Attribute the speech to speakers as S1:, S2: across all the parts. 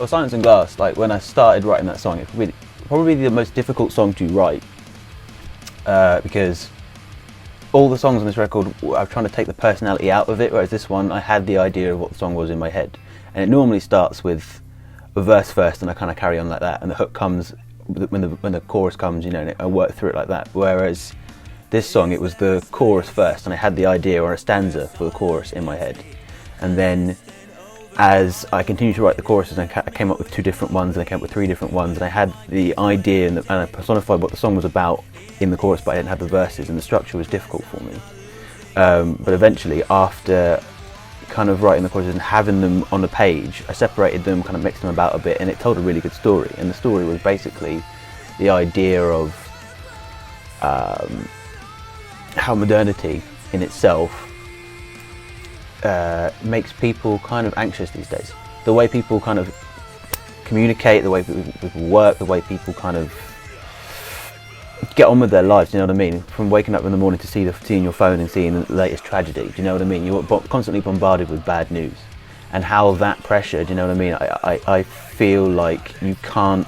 S1: for Silence and Glass, like when I started writing that song, it's probably the most difficult song to write because all the songs on this record, I'm trying to take the personality out of it, whereas this one, I had the idea of what the song was in my head. And it normally starts with a verse first, and I kind of carry on like that, and the hook comes when the chorus comes, you know, and I work through it like that. Whereas this song, it was the chorus first, and I had the idea or a stanza for the chorus in my head. And then as I continued to write the choruses, I came up with 2 different ones, and I came up with 3 different ones, and I had the idea and I personified what the song was about in the chorus, but I didn't have the verses, and the structure was difficult for me. But eventually, after kind of writing the choruses and having them on the page, I separated them, kind of mixed them about a bit, and it told a really good story. And the story was basically the idea of how modernity in itself makes people kind of anxious these days. The way people kind of communicate, the way people work, the way people kind of get on with their lives, you know what I mean? From waking up in the morning to seeing your phone and seeing the latest tragedy, do you know what I mean? You're constantly bombarded with bad news. And how that pressure, do you know what I mean? I feel like you can't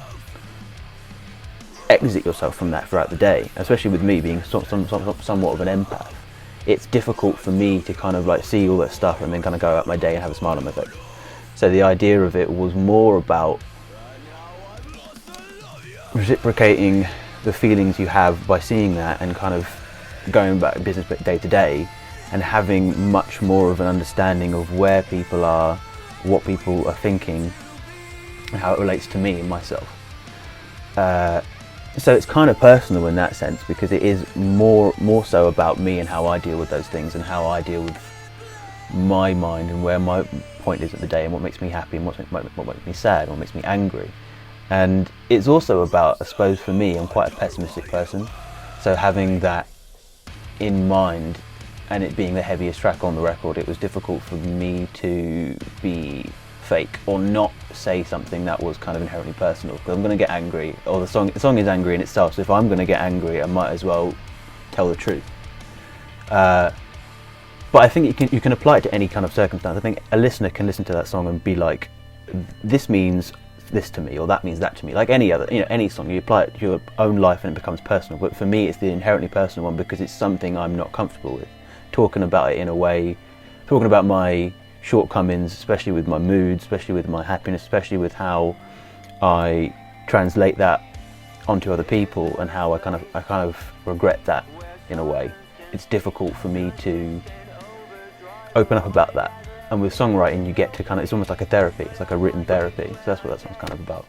S1: exit yourself from that throughout the day, especially with me being somewhat of an empath. It's difficult for me to kind of like see all that stuff and then kind of go out my day and have a smile on my face. So the idea of it was more about reciprocating the feelings you have by seeing that and kind of going about business day to day and having much more of an understanding of where people are, what people are thinking, and how it relates to me and myself. So it's kind of personal in that sense, because it is more so about me and how I deal with those things and how I deal with my mind and where my point is at the day and what makes me happy and what makes me sad and what makes me angry. And it's also about, I suppose for me, I'm quite a pessimistic person, so having that in mind and it being the heaviest track on the record, it was difficult for me to be fake or not say something that was kind of inherently personal, because I'm going to get angry, or the song is angry in itself, so if I'm going to get angry I might as well tell the truth. But I think you can apply it to any kind of circumstance. I think a listener can listen to that song and be like, this means this to me, or that means that to me, like any other, you know, any song, you apply it to your own life and it becomes personal. But for me, it's the inherently personal one because it's something I'm not comfortable with talking about it in a way, talking about my shortcomings, especially with my mood, especially with my happiness, especially with how I translate that onto other people and how I kind of regret that in a way. It's difficult for me to open up about that. And with songwriting, you get to kind of, it's almost like a therapy, it's like a written therapy. So that's what that song's kind of about.